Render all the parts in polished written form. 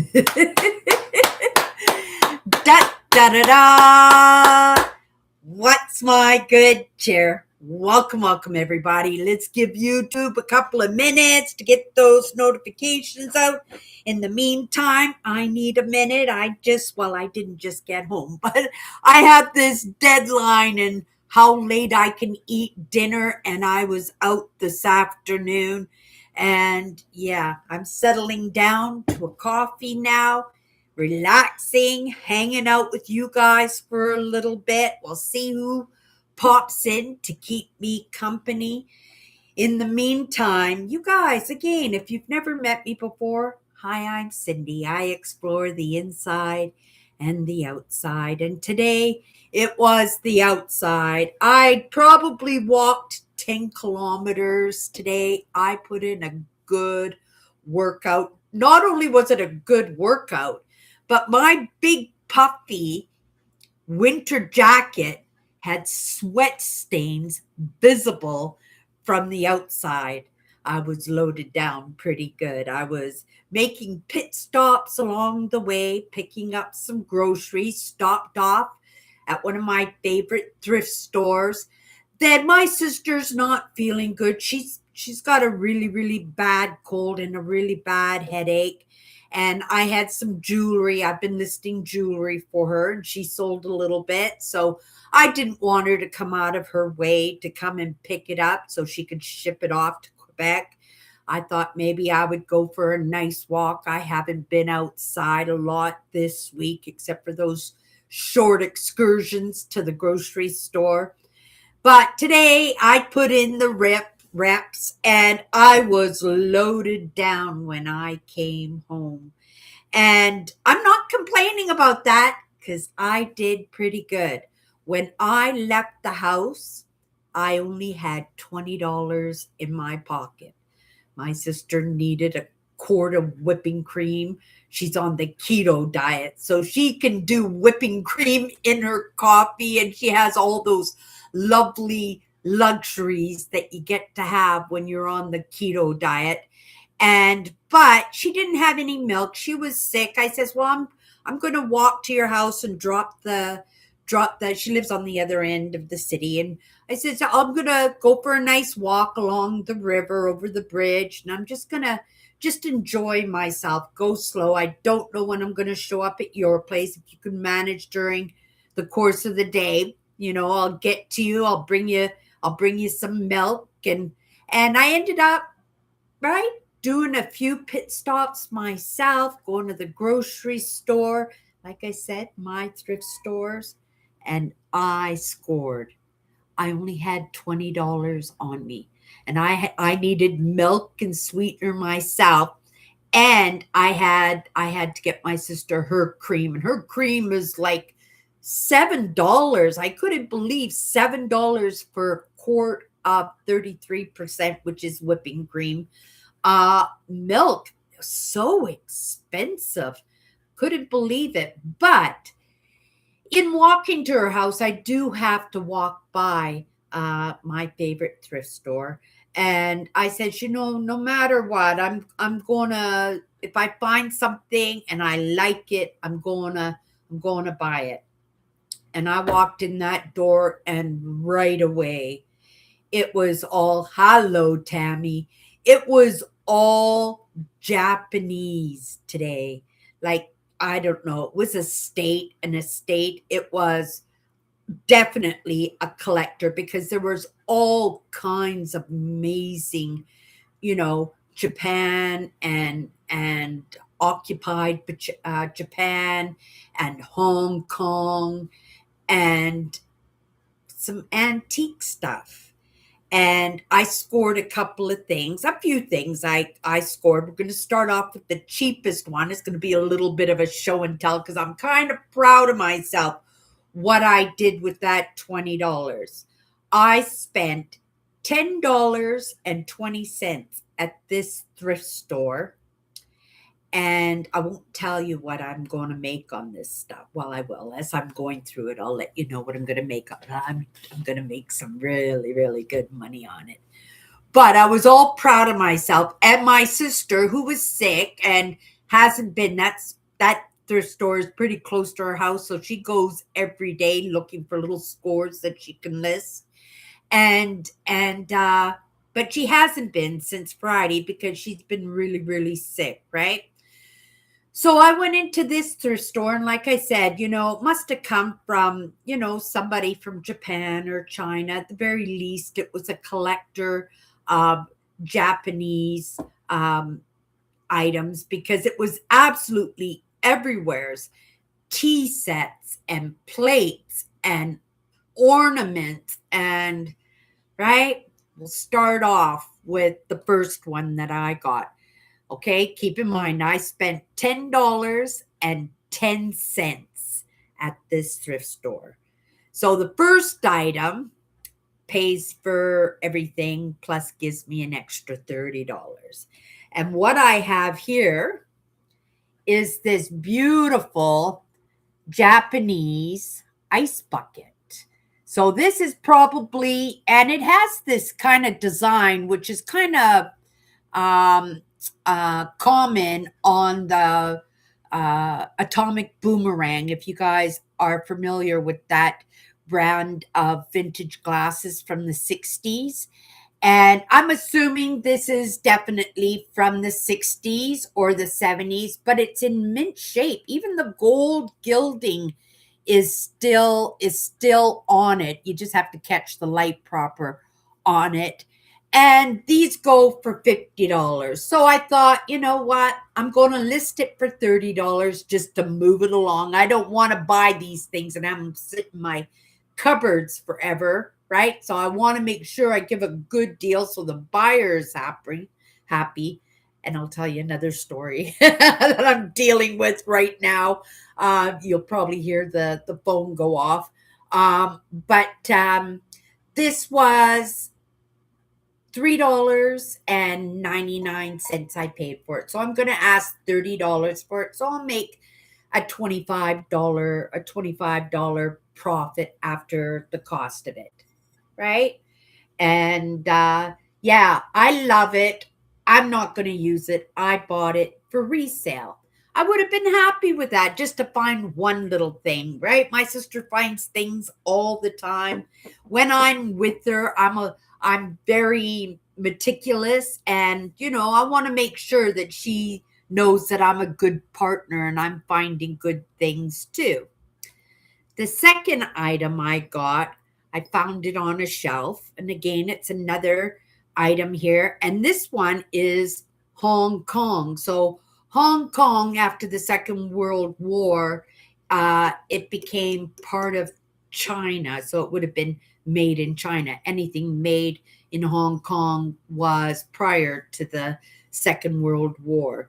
Da da da da. What's my good chair? Welcome, everybody. Let's give YouTube a couple of minutes to get those notifications out. In the meantime, I need a minute. I didn't just get home, but I have this deadline and how late I can eat dinner, and I was out this afternoon. And yeah, I'm settling down to a coffee now, relaxing, hanging out with you guys for a little bit. We'll see who pops in to keep me company. In the meantime, you guys, again, if you've never met me before, hi, I'm Cindy. I explore the inside and the outside. And today it was the outside. I probably walked 10 kilometers today. I put in a good workout. Not only was it a good workout, but my big puffy winter jacket had sweat stains visible from the outside. I was loaded down pretty good. I was making pit stops along the way, picking up some groceries, stopped off at one of my favorite thrift stores. Then my sister's not feeling good. She's got a really bad cold and a really bad headache. And I had some jewelry. I've been listing jewelry for her, and she sold a little bit. So I didn't want her to come out of her way to come and pick it up so she could ship it off to Quebec. I thought maybe I would go for a nice walk. I haven't been outside a lot this week, except for those short excursions to the grocery store. But today I put in the reps, and I was loaded down when I came home. And I'm not complaining about that because I did pretty good. When I left the house, I only had $20 in my pocket. My sister needed a quart of whipping cream. She's on the keto diet, so she can do whipping cream in her coffee, and she has all those lovely luxuries that you get to have when you're on the keto diet. But she didn't have any milk. She was sick. I says, "Well, I'm going to walk to your house and drop the she lives on the other end of the city." And I said, "So I'm going to go for a nice walk along the river over the bridge, and I'm just going to just enjoy myself, go slow. I don't know when I'm going to show up at your place. If you can manage during the course of the day, I'll get to you. I'll bring you some milk." And I ended up, right, doing a few pit stops myself, going to the grocery store, like I said, my thrift stores, and I scored. I only had $20 on me, and I needed milk and sweetener myself, and I had to get my sister her cream, and her cream is like $7. I couldn't believe $7 for a quart of 33%, which is whipping cream. Milk, so expensive. Couldn't believe it. But in walking to her house, I do have to walk by my favorite thrift store. And I said, no matter what, I'm gonna, if I find something and I like it, I'm gonna buy it. And I walked in that door, and right away it was all, "Hello, Tammy." It was all Japanese today. Like, I don't know, it was an estate. It was definitely a collector because there was all kinds of amazing, Japan and occupied Japan and Hong Kong and some antique stuff. And I scored a couple of things, a few things I scored. We're going to start off with the cheapest one. It's going to be a little bit of a show and tell because I'm kind of proud of myself what I did with that $20. I spent $10.20 at this thrift store. And I won't tell you what I'm going to make on this stuff. Well, I will. As I'm going through it, I'll let you know what I'm going to make. I'm going to make some really good money on it. But I was all proud of myself and my sister, who was sick and hasn't been. That thrift store is pretty close to her house, so she goes every day looking for little scores that she can list. And but she hasn't been since Friday because she's been really, really sick, right? So I went into this thrift store, and like I said, it must have come from, somebody from Japan or China. At the very least, it was a collector of Japanese um, items because it was absolutely everywhere's tea sets and plates and ornaments. And right, we'll start off with the first one that I got. Okay, keep in mind, I spent $10.10 at this thrift store. So the first item pays for everything plus gives me an extra $30. And what I have here is this beautiful Japanese ice bucket. So this is probably, and it has this kind of design, which is kind of um, common on the atomic boomerang. If you guys are familiar with that brand of vintage glasses from the 60s. And I'm assuming this is definitely from the 60s or the 70s, but it's in mint shape. Even the gold gilding is still on it. You just have to catch the light proper on it. And these go for $50. So I thought, you know what? I'm going to list it for $30 just to move it along. I don't want to buy these things and have them sit in my cupboards forever, right? So I want to make sure I give a good deal so the buyer is happy. And I'll tell you another story that I'm dealing with right now. You'll probably hear the phone go off. But this was $3.99 I paid for it. So I'm going to ask $30 for it. So I'll make a $25 profit after the cost of it, right? And yeah, I love it. I'm not going to use it. I bought it for resale. I would have been happy with that just to find one little thing, right? My sister finds things all the time. When I'm with her, I'm very meticulous, and I want to make sure that she knows that I'm a good partner and I'm finding good things too. The second item I got, I found it on a shelf. And again, it's another item here. And this one is Hong Kong. So, Hong Kong, after the Second World War, it became part of China. So, it would have been made in China. Anything made in Hong Kong was prior to the Second World War.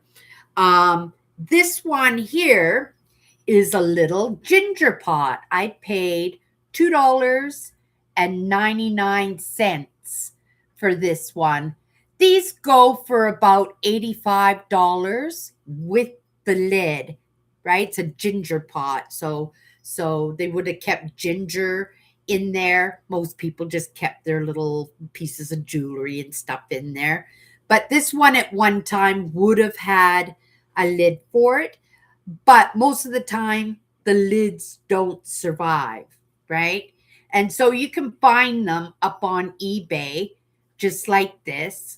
This one here is a little ginger pot. I paid $2.99 for this one. These go for about $85 with the lid, right? It's a ginger pot. So they would have kept ginger in there. Most people just kept their little pieces of jewelry and stuff in there. But this one at one time would have had a lid for it. But most of the time, the lids don't survive, right? And so you can find them up on eBay, just like this.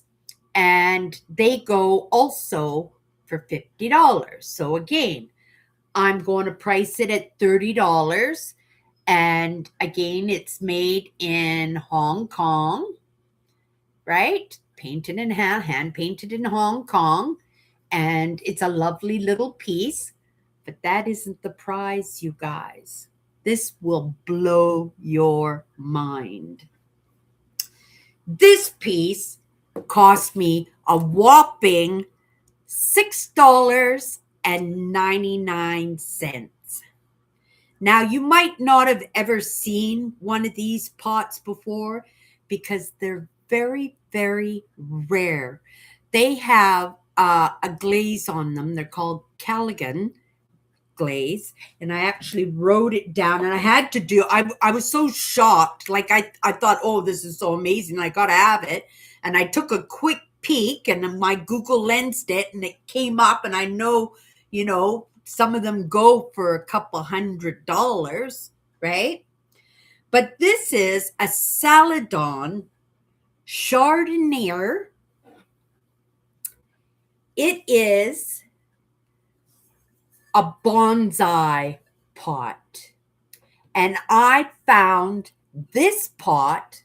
And they go also for $50. So again, I'm going to price it at $30. And again, it's made in Hong Kong, right? Painted in hand painted in Hong Kong. And it's a lovely little piece. But that isn't the prize, you guys. This will blow your mind. This piece cost me a whopping $6.99. Now, you might not have ever seen one of these pots before because they're very, very rare. They have a glaze on them. They're called Callaghan glaze, and I actually wrote it down, and I had to do I was so shocked. Like I thought, oh, this is so amazing, I gotta have it. And I took a quick peek and my Google lensed it and it came up, and I know, some of them go for a couple $100, right? But this is a Celadon Chardonnay. It is a bonsai pot. And I found this pot.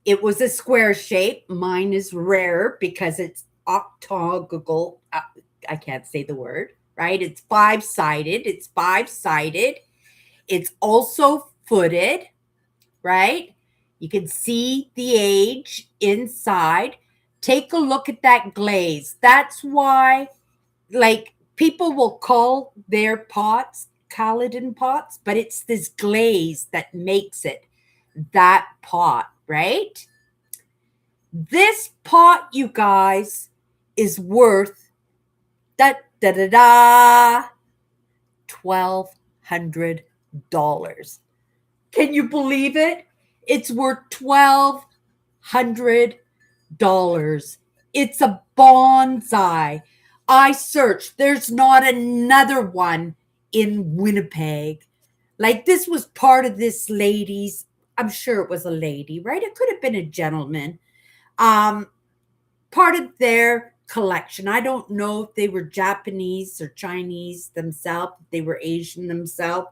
It was a square shape. Mine is rare because it's octagonal. I can't say the word, right? It's five-sided. It's also footed, right? You can see the age inside. Take a look at that glaze. That's why, like, people will call their pots Caledon pots, but it's this glaze that makes it that pot, right? This pot, you guys, is worth da da da da $1,200. Can you believe it? It's worth $1,200. It's a bonsai. I searched. There's not another one in Winnipeg. Like, this was part of this lady's, I'm sure it was a lady, right? It could have been a gentleman. Part of their collection. I don't know if they were Japanese or Chinese themselves, if they were Asian themselves,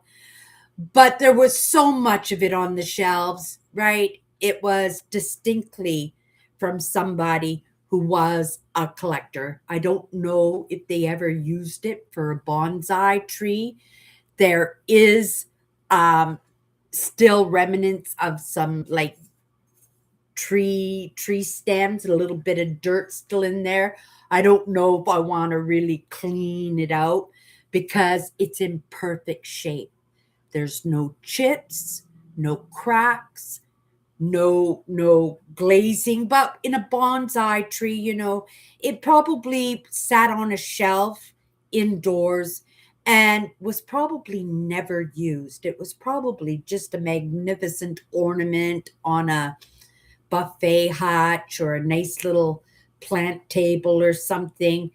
but there was so much of it on the shelves, right? It was distinctly from somebody who was a collector. I don't know if they ever used it for a bonsai tree. There is still remnants of some, like, tree stems, a little bit of dirt still in there. I don't know if I want to really clean it out because it's in perfect shape. There's no chips, no cracks, no glazing. But in a bonsai tree, it probably sat on a shelf indoors and was probably never used. It was probably just a magnificent ornament on a buffet hatch or a nice little plant table or something.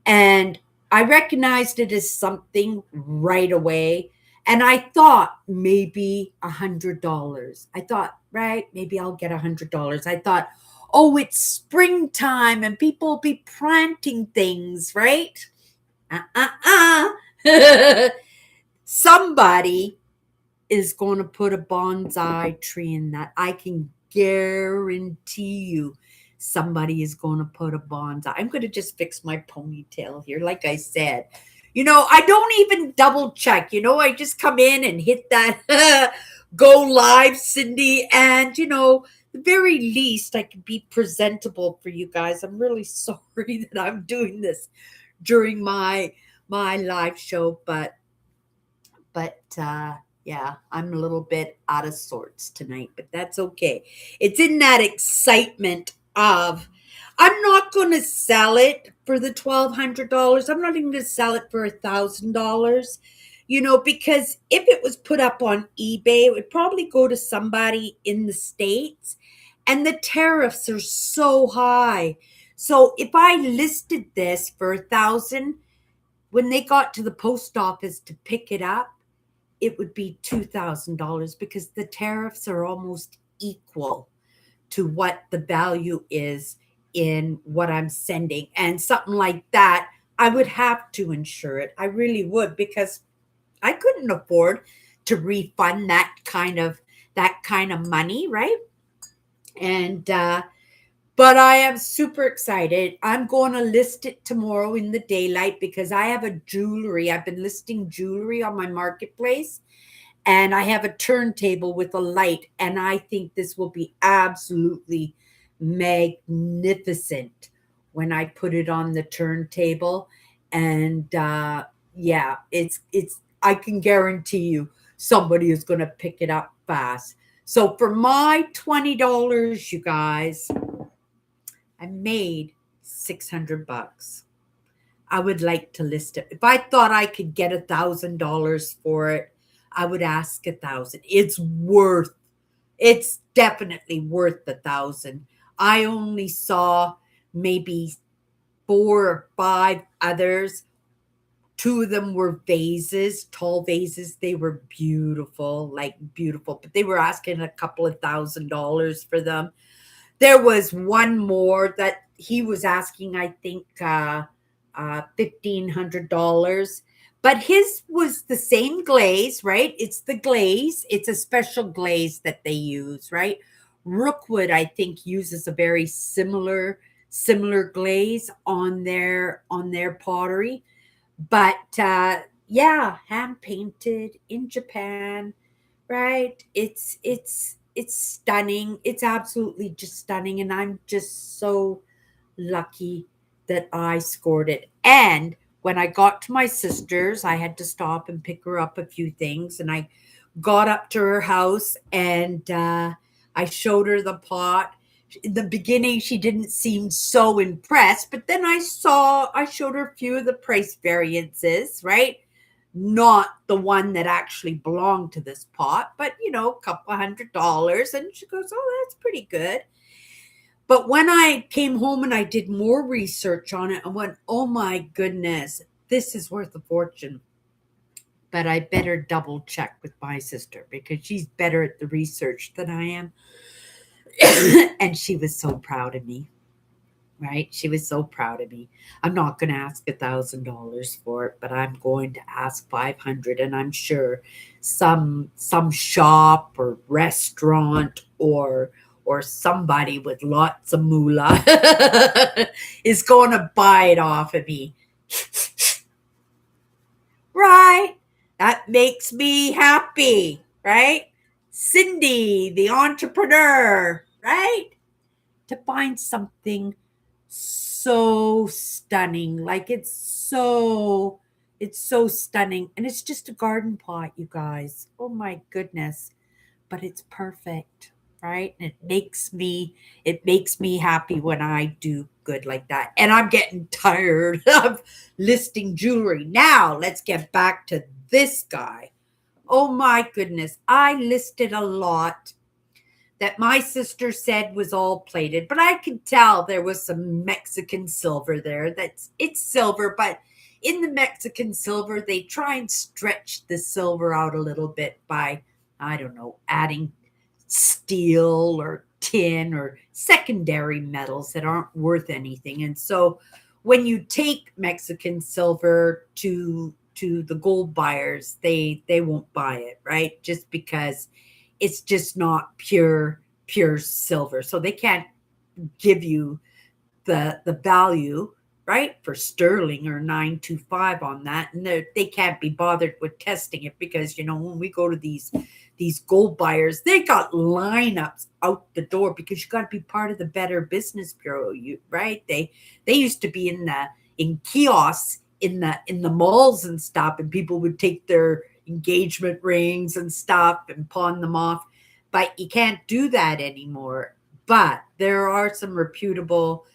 And I recognized it as something right away. And I thought maybe $100. I thought, right, maybe I'll get $100. I thought, oh, it's springtime and people will be planting things, right? Somebody is going to put a bonsai tree in that. I can guarantee you somebody is going to put a bonsai. I'm going to just fix my ponytail here. Like I said, I don't even double check. I just come in and hit that go live, Cindy. And, the very least I can be presentable for you guys. I'm really sorry that I'm doing this during my live show, but yeah, I'm a little bit out of sorts tonight, but that's okay. It's in that excitement of, I'm not going to sell it for the $1,200. I'm not even going to sell it for $1,000, because if it was put up on eBay, it would probably go to somebody in the States, and the tariffs are so high. So if I listed this for $1,000, when they got to the post office to pick it up, it would be $2,000 because the tariffs are almost equal to what the value is in what I'm sending. And something like that, I would have to insure it. I really would, because I couldn't afford to refund that kind of money, right? And but I am super excited. I'm going to list it tomorrow in the daylight because I have a jewelry. I've been listing jewelry on my marketplace, and I have a turntable with a light. And I think this will be absolutely magnificent when I put it on the turntable. And yeah, it's, I can guarantee you somebody is going to pick it up fast. So for my $20, you guys, I made $600. I would like to list it. If I thought I could get $1,000 for it, I would ask $1,000. It's definitely worth $1,000. I only saw maybe 4 or 5 others. 2 of them were vases, tall vases. They were beautiful, like beautiful, but they were asking a couple of $1,000 for them. There was one more that he was asking, I think, $1,500. But his was the same glaze, right? It's the glaze. It's a special glaze that they use, right? Rookwood, I think, uses a very similar glaze on their pottery. But yeah, hand painted in Japan, right? It's stunning. It's absolutely just stunning, and I'm just so lucky that I scored it. And when I got to my sister's, I had to stop and pick her up a few things, and I got up to her house and I showed her the pot. In the beginning, she didn't seem so impressed, but then I showed her a few of the price variances, right? Not the one that actually belonged to this pot, but a couple of $100. And she goes, "Oh, that's pretty good." But when I came home and I did more research on it, I went, "Oh my goodness, this is worth a fortune." But I better double check with my sister because she's better at the research than I am. And she was so proud of me, right? She was so proud of me. I'm not going to ask $1,000 for it, but I'm going to ask 500. And I'm sure some shop or restaurant or somebody with lots of moolah is going to buy it off of me. Right? That makes me happy, right? Cindy, the entrepreneur, right? To find something so stunning, like it's so stunning, and it's just a garden pot, you guys. Oh my goodness, but it's perfect, right? And it makes me happy when I do good like that. And I'm getting tired of listing jewelry. Now let's get back to this guy. Oh my goodness, I listed a lot that my sister said was all plated, but I could tell there was some Mexican silver there. It's silver, but in the Mexican silver, they try and stretch the silver out a little bit by, I don't know, adding steel or tin or secondary metals that aren't worth anything. And so when you take Mexican silver to the gold buyers, they won't buy it, right? Just because it's just not pure silver. So they can't give you the value, right, for sterling or 925 on that, and they can't be bothered with testing it because when we go to these gold buyers, they got lineups out the door because you got to be part of the Better Business Bureau, right? They used to be in kiosks in the malls and stuff, and people would take their engagement rings and stuff and pawn them off, but you can't do that anymore. But there are some reputable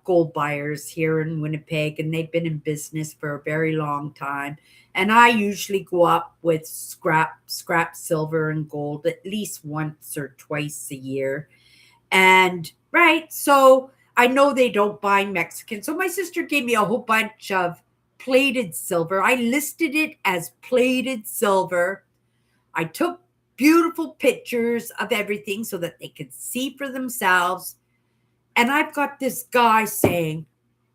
gold buyers here in Winnipeg, and they've been in business for a very long time. And I usually go up with scrap silver and gold at least once or twice a year. And right, so I know they don't buy Mexican. So my sister gave me a whole bunch of plated silver. I listed it as plated silver. I took beautiful pictures of everything so that they could see for themselves. And I've got this guy saying,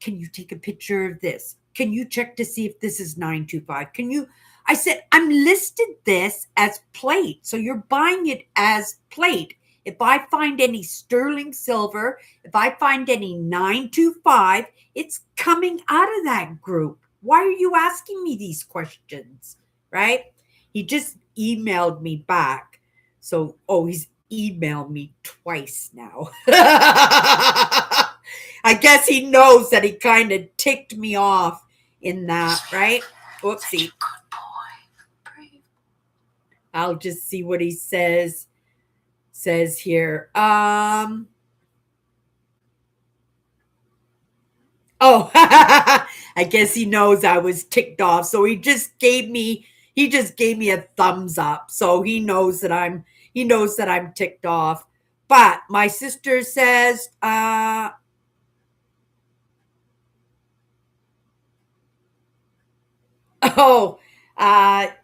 "Can you take a picture of this? Can you check to see if this is 925? Can you?" I said, "I'm listed this as plate. So you're buying it as plate. If I find any sterling silver, if I find any 925, it's coming out of that group. Why are you asking me these questions?" Right? He just emailed me back. So, he's emailed me twice now. I guess he knows that he kind of ticked me off in that, right? Whoopsie. I'll just see what he says here. Oh, I guess he knows I was ticked off. So he just gave me a thumbs up. So he knows that I'm ticked off. But my sister says, Oh,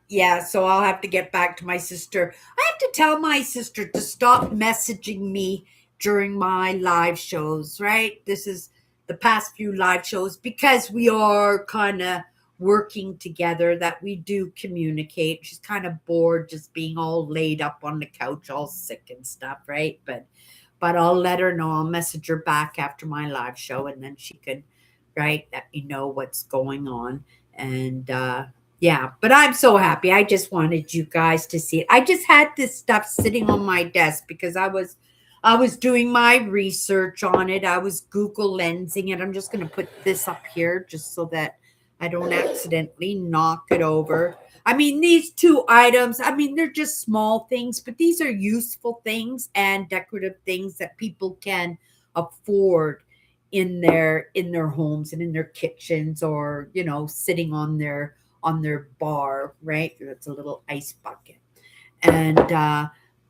yeah. So I'll have to get back to my sister. I have to tell my sister to stop messaging me during my live shows, right? This is the past few live shows because we are kind of working together, that we do communicate. She's kind of bored just being all laid up on the couch, all sick and stuff, right? But I'll let her know. I'll message her back after my live show, and then she can, right, let me know what's going on. And yeah, but I'm so happy. I just wanted you guys to see it. I just had this stuff sitting on my desk because I was doing my research on it. I was Google lensing it. I'm just going to put this up here just so that I don't accidentally knock it over. I mean, these two items, I mean, they're just small things, but these are useful things and decorative things that people can afford in their homes and in their kitchens, or sitting on their bar, right? That's a little ice bucket. And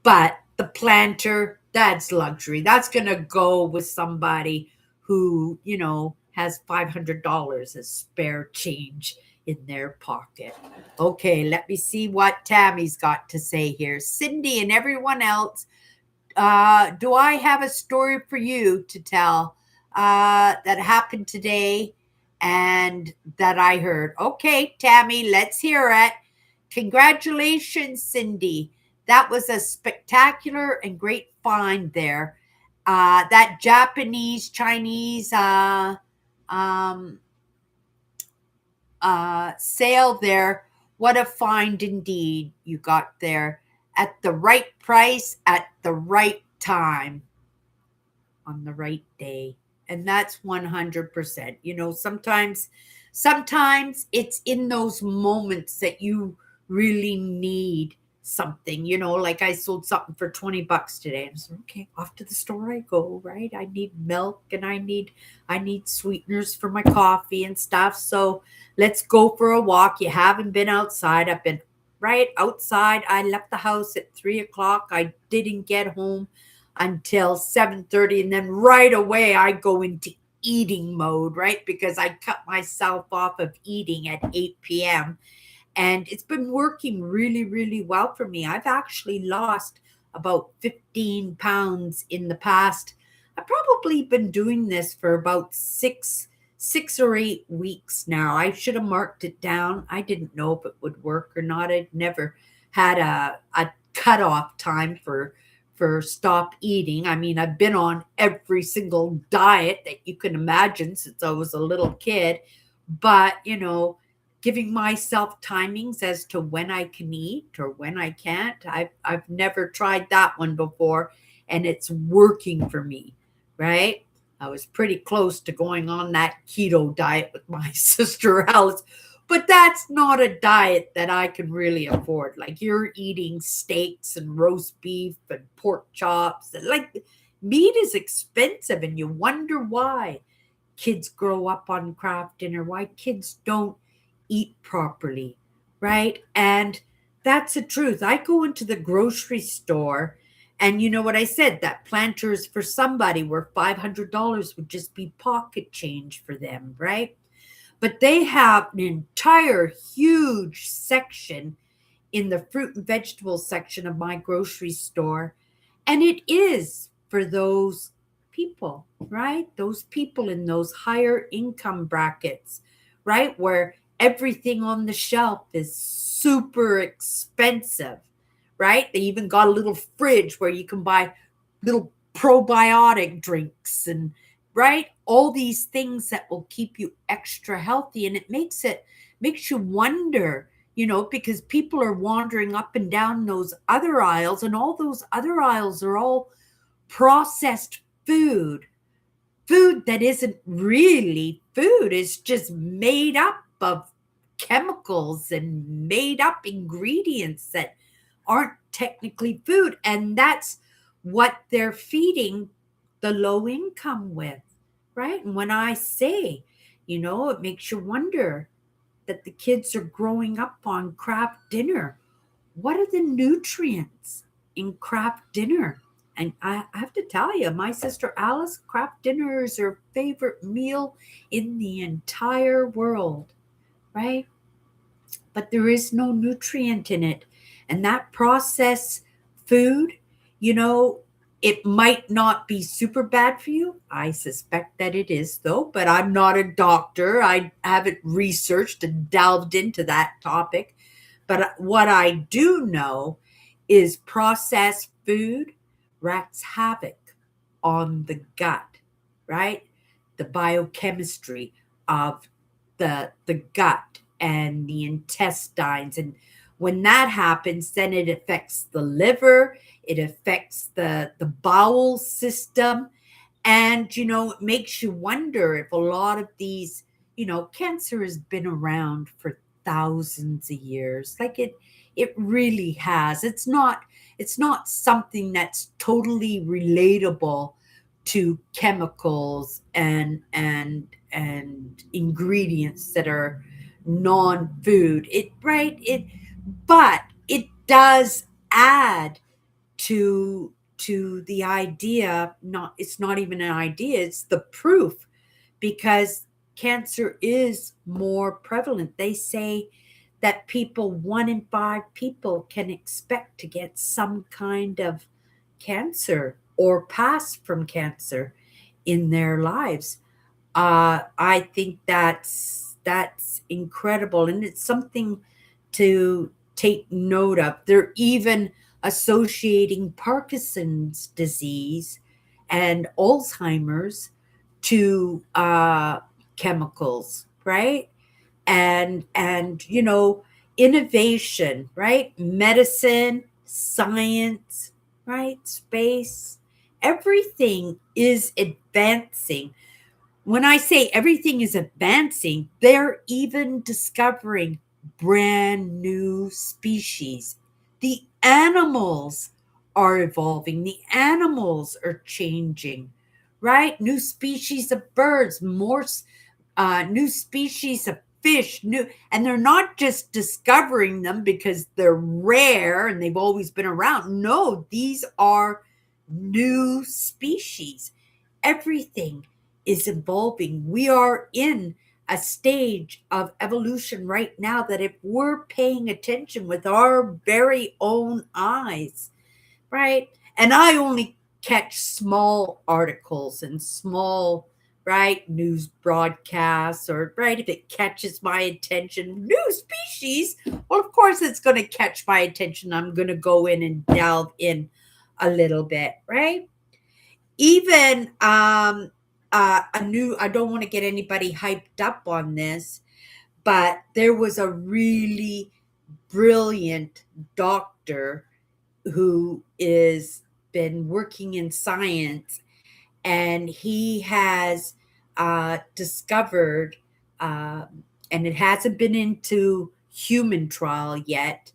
but the planter, that's luxury. That's gonna go with somebody who has $500 as spare change in their pocket. Okay, let me see what Tammy's got to say here. Cindy and everyone else, do I have a story for you to tell that happened today and that I heard? Okay, Tammy, let's hear it. Congratulations, Cindy. That was a spectacular and great find there. That Japanese, Chinese um, sale there. What a find indeed you got there, at the right price, at the right time, on the right day. And that's 100%. Sometimes it's in those moments that you really need something. Like I sold something for $20 today. And I said, okay, off to the store I go, right? I need milk, and I need sweeteners for my coffee and stuff. So let's go for a walk. You haven't been outside. I've been right outside. I left the house at 3 o'clock. I didn't get home until 7:30, and then right away I go into eating mode, right? Because I cut myself off of eating at 8 p.m., and it's been working really, really well for me. I've actually lost about 15 pounds in the past. I've probably been doing this for about 6 or 8 weeks now. I should have marked it down. I didn't know if it would work or not. I'd never had a cutoff time for stop eating. I mean, I've been on every single diet that you can imagine since I was a little kid, but giving myself timings as to when I can eat or when I can't. I've never tried that one before, and it's working for me, right? I was pretty close to going on that keto diet with my sister Alice, but that's not a diet that I can really afford. Like, you're eating steaks and roast beef and pork chops, and like, meat is expensive, and you wonder why kids grow up on craft dinner, why kids don't eat properly, right? And that's the truth. I go into the grocery store, and you know what I said? That Planters for somebody where $500 would just be pocket change for them, right? But they have an entire huge section in the fruit and vegetable section of my grocery store. And it is for those people, right? Those people in those higher income brackets, right? Where everything on the shelf is super expensive, right? They even got a little fridge where you can buy little probiotic drinks, and right, all these things that will keep you extra healthy. And it makes you wonder, because people are wandering up and down those other aisles, and all those other aisles are all processed food that isn't really food. It's just made up of chemicals and made up ingredients that aren't technically food. And that's what they're feeding the low income with, right? And when I say, it makes you wonder that the kids are growing up on craft dinner. What are the nutrients in craft dinner? And I have to tell you, my sister Alice, craft dinner is her favorite meal in the entire world, right? but there is no nutrient in it. And that processed food, you know, it might not be super bad for you. I suspect that it is, though, but I'm not a doctor. I haven't researched and delved into that topic. But what I do know is processed food wreaks havoc on the gut, right? The biochemistry of the gut and the intestines. And when that happens, then it affects the liver, it affects the bowel system. And, it makes you wonder if a lot of these, cancer has been around for thousands of years. Like it really has. It's not something that's totally relatable to chemicals and ingredients that are non-food. But it does add to the idea. Not It's not even an idea, it's the proof, because cancer is more prevalent. They say that 1 in 5 people can expect to get some kind of cancer or pass from cancer in their lives. I think that's incredible, and it's something to take note of. They're even associating Parkinson's disease and Alzheimer's to chemicals, right? And innovation, right? Medicine, science, right? Space, everything is advancing. When I say everything is advancing, they're even discovering brand new species. The animals are evolving, the animals are changing, right? New species of birds, new species of fish, and they're not just discovering them because they're rare and they've always been around. No, these are new species. Everything is evolving. We are in a stage of evolution right now that, if we're paying attention with our very own eyes, right? And I only catch small articles and small, right, news broadcasts, or, right, if it catches my attention, new species, well, of course it's going to catch my attention. I'm going to go in and delve in a little bit, right? Even a new, I don't want to get anybody hyped up on this, but there was a really brilliant doctor who is been working in science, and he has discovered, and it hasn't been into human trial yet,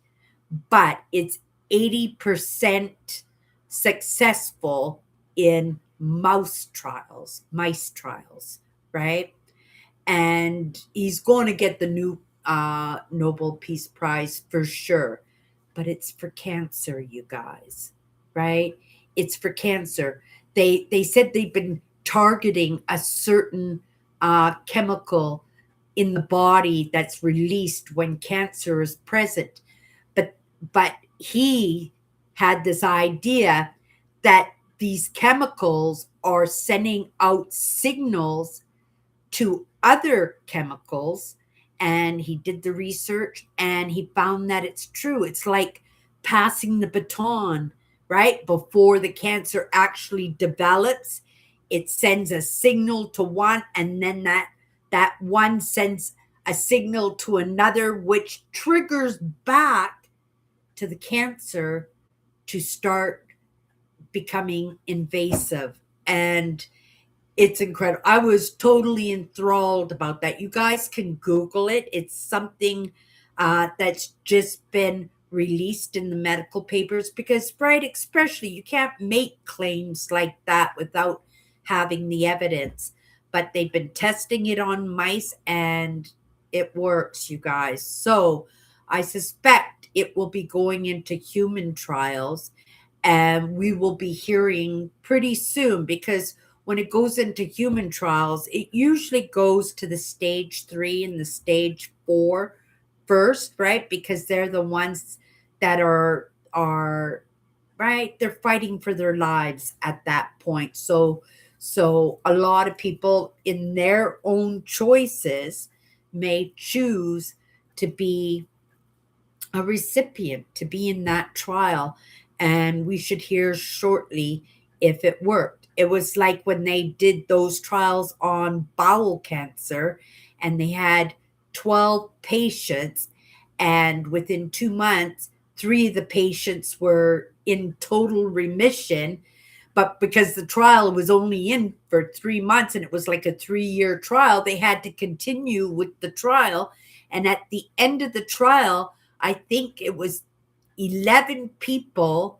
but it's 80% successful in mice trials, right? And he's going to get the new Nobel Peace Prize for sure. But it's for cancer, you guys, right? It's for cancer. They said they've been targeting a certain chemical in the body that's released when cancer is present, but he had this idea that these chemicals are sending out signals to other chemicals, and he did the research and he found that it's true. It's like passing the baton, right? Before the cancer actually develops, it sends a signal to one, and then that one sends a signal to another, which triggers back to the cancer to start becoming invasive. And it's incredible. I was totally enthralled about that. You guys can Google it. It's something that's just been released in the medical papers because, right, especially, you can't make claims like that without having the evidence. But they've been testing it on mice and it works, you guys. So I suspect it will be going into human trials, and we will be hearing pretty soon, because when it goes into human trials, it usually goes to the stage 3 and the stage 4 first, right? Because they're the ones that are right, they're fighting for their lives at that point. So a lot of people in their own choices may choose to be a recipient, to be in that trial, and we should hear shortly if it worked. It was like when they did those trials on bowel cancer, and they had 12 patients, and within 2 months, three of the patients were in total remission. But because the trial was only in for 3 months and it was like a 3-year trial, they had to continue with the trial. And at the end of the trial, I think it was 11 people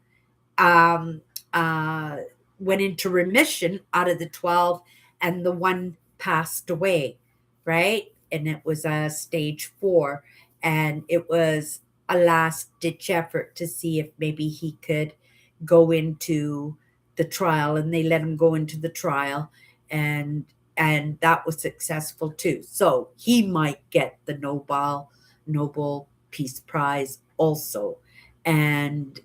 um, uh, went into remission out of the 12, and the one passed away, right? And it was a stage 4. And it was a last ditch effort to see if maybe he could go into the trial, and they let him go into the trial, and that was successful too. So he might get the Nobel Peace Prize also. And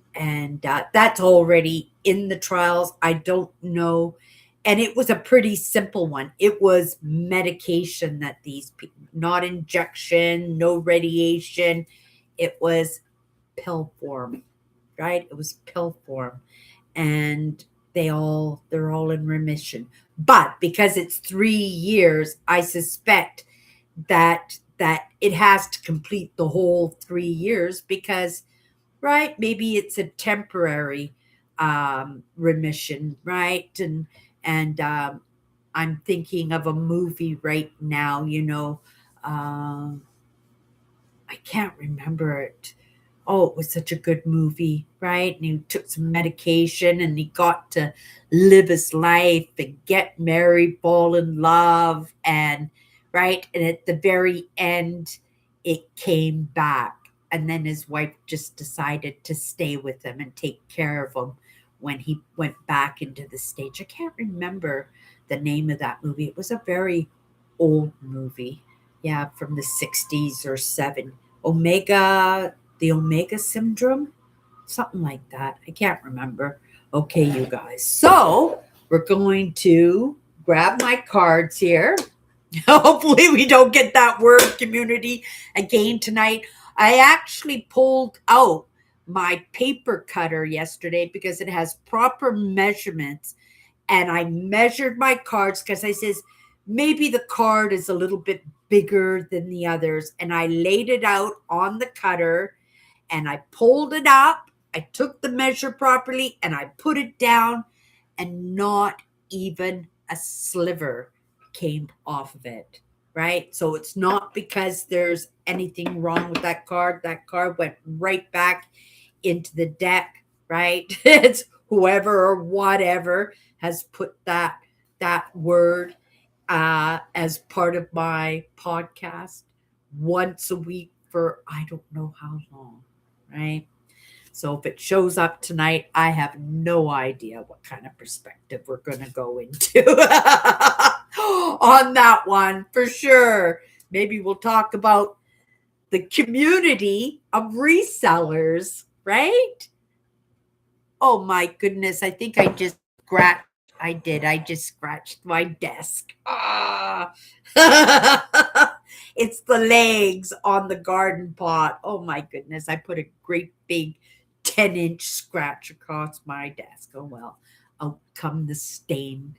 that's already in the trials. I don't know, and it was a pretty simple one. It was medication that these people, not injection, no radiation. It was pill form, right? It was pill form, and they're all in remission. But because it's 3 years, I suspect that it has to complete the whole 3 years, because right, maybe it's a temporary remission, right? And I'm thinking of a movie right now, um, I can't remember it. Oh, it was such a good movie, right? And he took some medication and he got to live his life and get married, fall in love, and right. And at the very end, it came back. And then his wife just decided to stay with him and take care of him when he went back into the stage. I can't remember the name of that movie. It was a very old movie. Yeah, from the 60s or 7. Omega, the Omega syndrome, something like that. I can't remember. Okay, you guys. So we're going to grab my cards here. Hopefully, we don't get that word community again tonight. I actually pulled out my paper cutter yesterday because it has proper measurements, and I measured my cards because I says maybe the card is a little bit bigger than the others, and I laid it out on the cutter and I pulled it up. I took the measure properly and I put it down, and not even a sliver came off of it. Right? So it's not because there's anything wrong with that card. That card went right back into the deck, right? It's whoever or whatever has put that word as part of my podcast once a week for I don't know how long, right? So if it shows up tonight, I have no idea what kind of perspective we're going to go into on that one for sure. Maybe we'll talk about the community of resellers, right? Oh my goodness, I think I just scratched. I did. I just scratched my desk. Ah. It's the legs on the garden pot. Oh my goodness, I put a great big 10-inch scratch across my desk. Oh well, out come the stain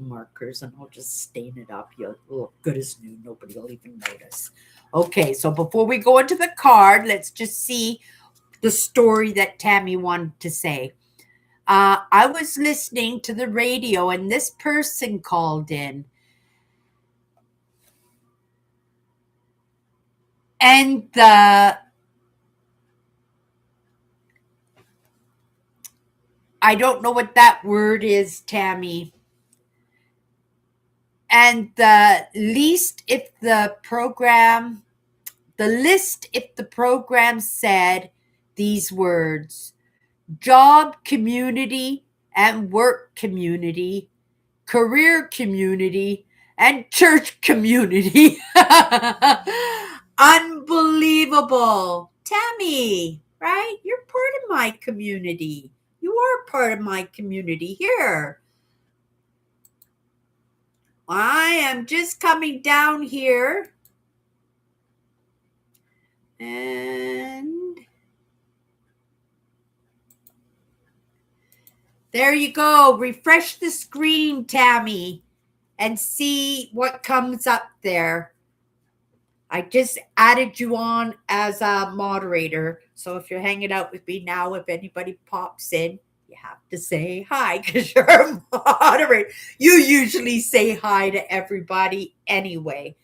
markers, and I'll just stain it up. You'll look good as new. Nobody will even notice. Okay, so before we go into the card, let's just see the story that Tammy wanted to say. I was listening to the radio, and this person called in, and I don't know what that word is, Tammy. And the list if the program said these words: job community and work community, career community, and church community. Unbelievable. Tammy, right? You're part of my community. You are part of my community here. I am just coming down here and there you go. Refresh the screen, Tammy, and see what comes up there. I just added you on as a moderator. So if you're hanging out with me now, if anybody pops in, you have to say hi because you're a moderator. You usually say hi to everybody anyway,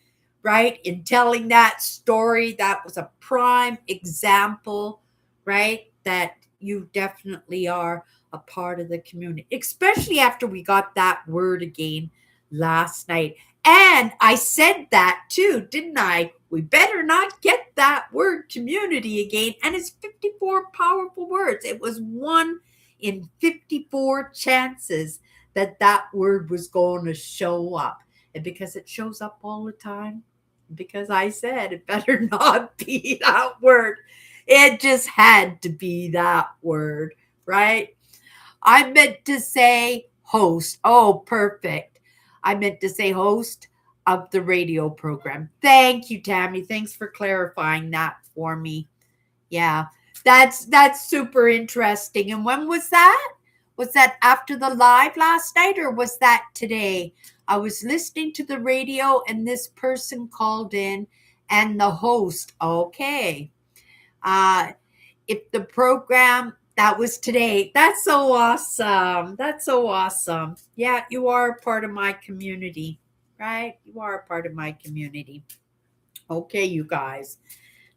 right? In telling that story, that was a prime example, right? That you definitely are a part of the community, especially after we got that word again last night. And I said that too, didn't I? We better not get that word community again. And it's 54 powerful words. It was 1 in 54 chances that that word was going to show up. And because it shows up all the time, because I said it better not be that word, it just had to be that word, right? I meant to say host. Oh, perfect. I meant to say host of the radio program. Thank you, Tammy. Thanks for clarifying that for me. Yeah, that's super interesting. And when was that? Was that after the live last night or was that today? I was listening to the radio and this person called in and the host. Okay. Uh, if the program that was today, that's so awesome. That's so awesome. Yeah, you are a part of my community, right? You are a part of my community. Okay, you guys,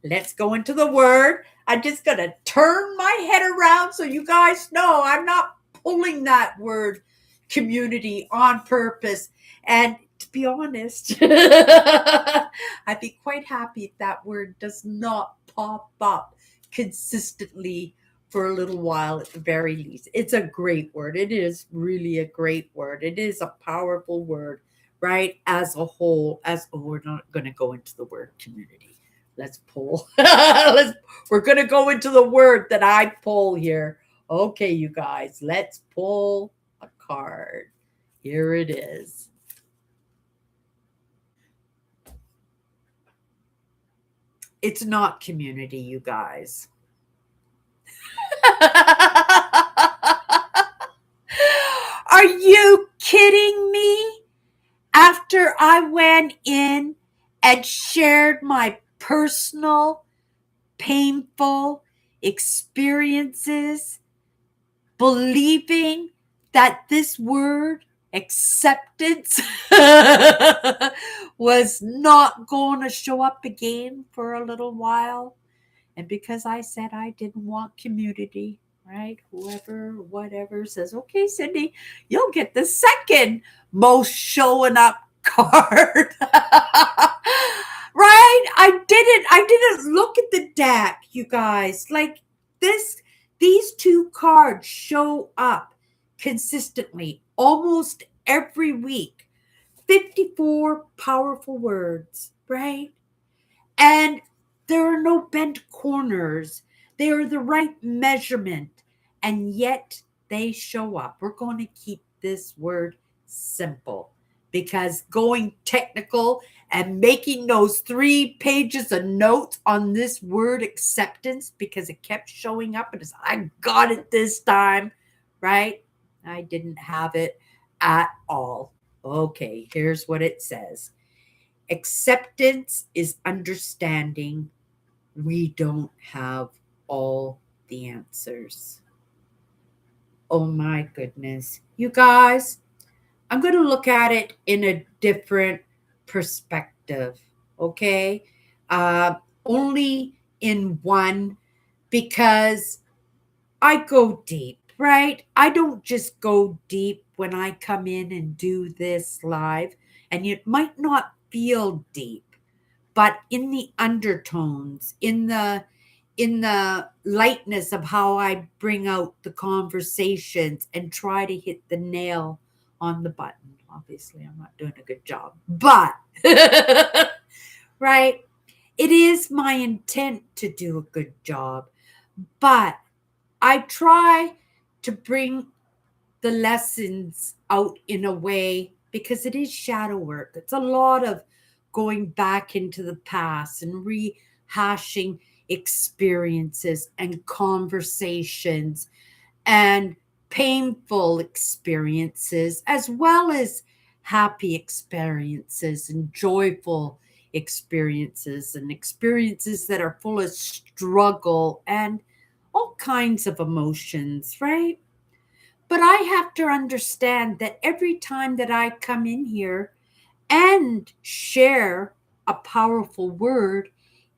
let's go into the word. I'm just going to turn my head around so you guys know I'm not pulling that word community on purpose. And to be honest, I'd be quite happy if that word does not pop up consistently for a little while at the very least. It's a great word. It is really a great word. It is a powerful word, right? As a whole, we're not going to go into the word community. Let's pull. We're going to go into the word that I pull here. Okay, you guys, let's pull a card. Here it is. It's not community, you guys. Are you kidding me? After I went in and shared my personal, painful experiences, believing that this word, acceptance, was not going to show up again for a little while. And because I said I didn't want community, right? Whoever, whatever says, okay, Cindy, you'll get the second most showing up card. Right? I didn't look at the deck, you guys. Like these two cards show up consistently almost every week. 54 powerful words, right? And there are no bent corners. They are the right measurement. And yet they show up. We're going to keep this word simple because going technical and making those 3 pages of notes on this word acceptance because it kept showing up and it's, I got it this time, right? I didn't have it at all. Okay, here's what it says. Acceptance is understanding we don't have all the answers. Oh my goodness. You guys, I'm going to look at it in a different perspective, okay? Only in one because I go deep, right? I don't just go deep when I come in and do this live, and it might not feel deep, but in the undertones, in the lightness of how I bring out the conversations and try to hit the nail on the button. Obviously, I'm not doing a good job, but right, It is my intent to do a good job, but I try to bring the lessons out in a way because it is shadow work. It's a lot of going back into the past and rehashing experiences and conversations and painful experiences, as well as happy experiences and joyful experiences and experiences that are full of struggle and all kinds of emotions, right? But I have to understand that every time that I come in here and share a powerful word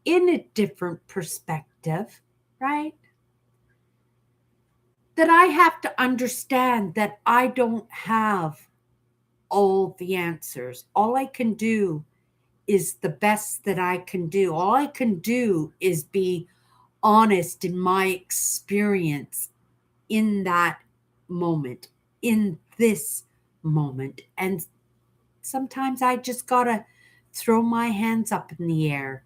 in a different perspective, right? That I have to understand that I don't have all the answers. All I can do is the best that I can do. All I can do is be honest in my experience in that moment, in this moment. And sometimes I just got to throw my hands up in the air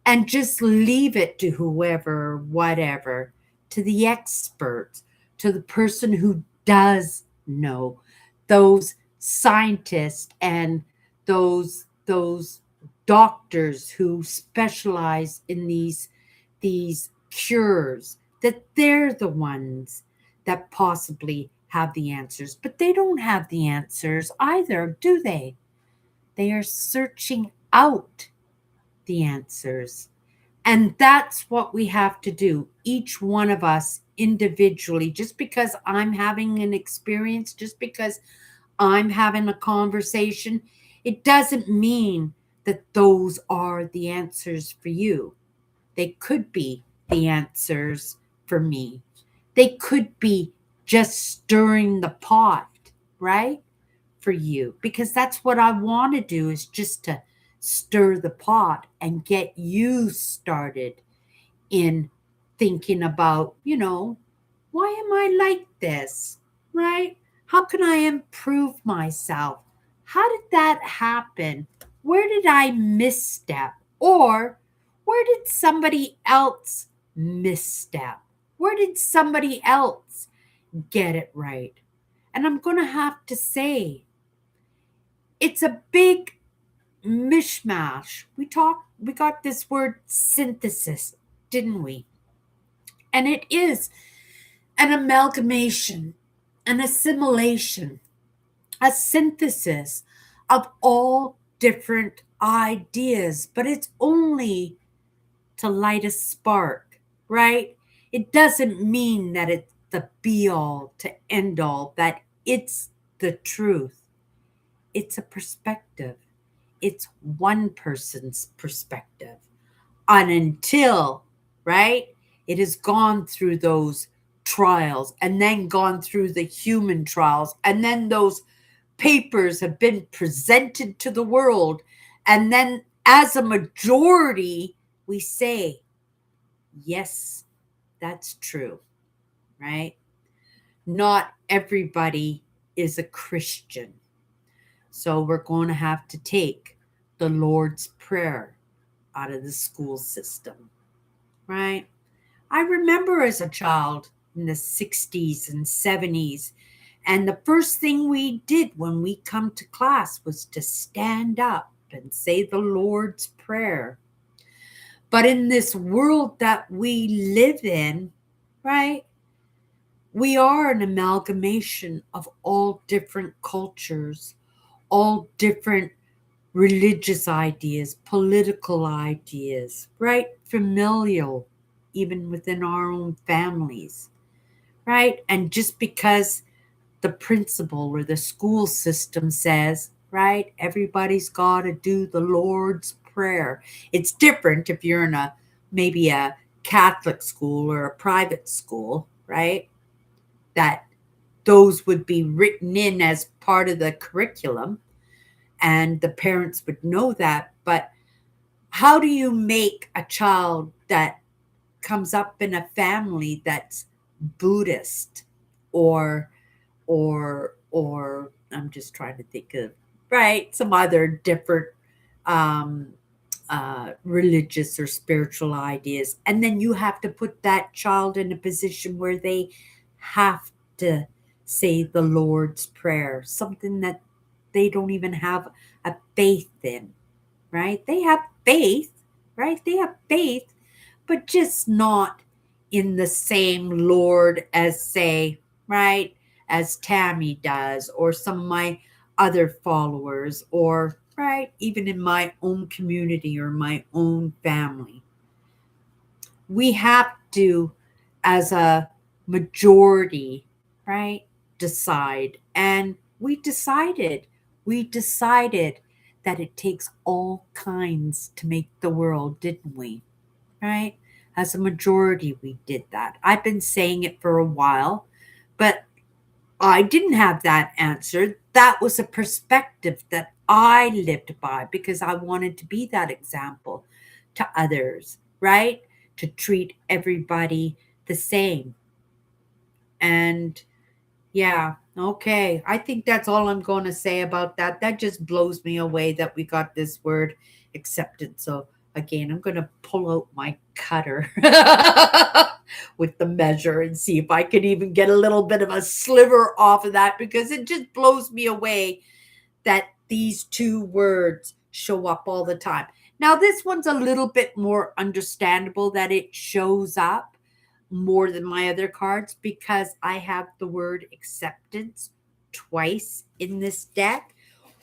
and just leave it to whoever, whatever, to the experts, to the person who does know, those scientists and those doctors who specialize in these cures, that they're the ones that possibly have the answers. But they don't have the answers either, do they? They are searching out the answers. And that's what we have to do, each one of us individually. Just because I'm having an experience, just because I'm having a conversation, it doesn't mean that those are the answers for you. They could be the answers for me. They could be just stirring the pot, right? For you, because that's what I want to do, is just to stir the pot and get you started in thinking about, why am I like this? Right? How can I improve myself? How did that happen? Where did I misstep? Or where did somebody else misstep? Where did somebody else get it right? And I'm going to have to say, it's a big mishmash. We got this word synthesis, didn't we? And it is an amalgamation, an assimilation, a synthesis of all different ideas, but it's only to light a spark, right? It doesn't mean that it's the be all to end all, that it's the truth. It's a perspective. It's one person's perspective. And until, right, it has gone through those trials and then gone through the human trials, and then those papers have been presented to the world. And then, as a majority, we say, yes, that's true, right? Not everybody is a Christian. So we're going to have to take the Lord's Prayer out of the school system, right? I remember as a child in the 60s and 70s, and the first thing we did when we come to class was to stand up and say the Lord's Prayer. But in this world that we live in, right, we are an amalgamation of all different cultures, all different religious ideas, political ideas, right? Familial, even within our own families, right? And just because the principal or the school system says, right, everybody's got to do the Lord's Prayer. It's different if you're in maybe a Catholic school or a private school, right? That those would be written in as part of the curriculum, and the parents would know that. But how do you make a child that comes up in a family that's Buddhist, or I'm just trying to think of, right, some other different religious or spiritual ideas. And then you have to put that child in a position where they have to say the Lord's Prayer, something that they don't even have a faith in, right? They have faith, right? They have faith, but just not in the same Lord as, say, right, as Tammy does, or some of my other followers, or, right, even in my own community or my own family. We have to, as a majority, right, decide. And we decided that it takes all kinds to make the world, didn't we? Right? As a majority, we did that. I've been saying it for a while, but I didn't have that answer. That was a perspective that I lived by because I wanted to be that example to others, right? To treat everybody the same. And yeah, okay. I think that's all I'm going to say about that. That just blows me away that we got this word accepted. So again, I'm going to pull out my cutter with the measure and see if I could even get a little bit of a sliver off of that because it just blows me away that these two words show up all the time. Now, this one's a little bit more understandable that it shows up more than my other cards because I have the word acceptance twice in this deck.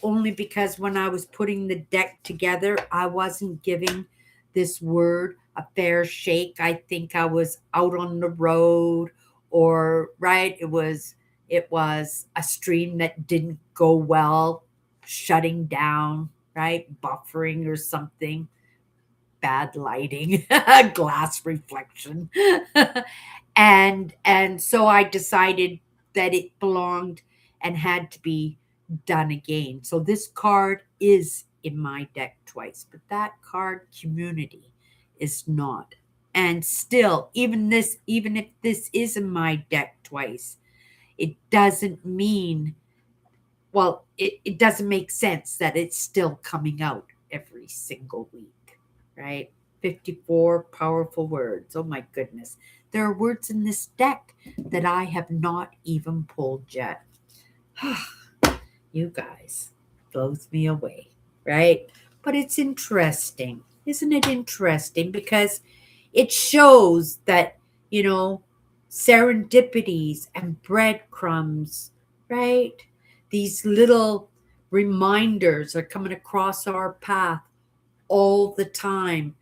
Only because when I was putting the deck together, I wasn't giving this word a fair shake. I think I was out on the road or right, it was a stream that didn't go well, shutting down, right? Buffering or something, bad lighting, glass reflection. And so I decided that it belonged and had to be done again. So this card is in my deck twice, but that card community is not. And still, even if this is in my deck twice, it doesn't mean, well, it doesn't make sense that it's still coming out every single week, right? 54 powerful words. Oh my goodness. There are words in this deck that I have not even pulled yet. You guys, blows me away, right? But it's interesting. Isn't it interesting? Because it shows that, you know, serendipities and breadcrumbs, right? These little reminders are coming across our path all the time.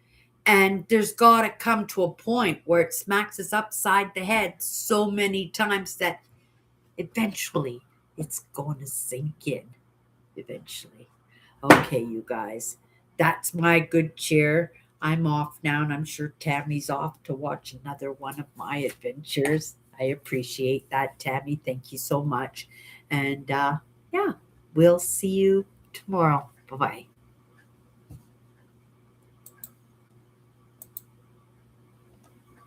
And there's got to come to a point where it smacks us upside the head so many times that eventually it's going to sink in. Eventually. Okay, you guys, that's my good cheer. I'm off now, and I'm sure Tammy's off to watch another one of my adventures. I appreciate that, Tammy. Thank you so much. And yeah, we'll see you tomorrow. Bye bye.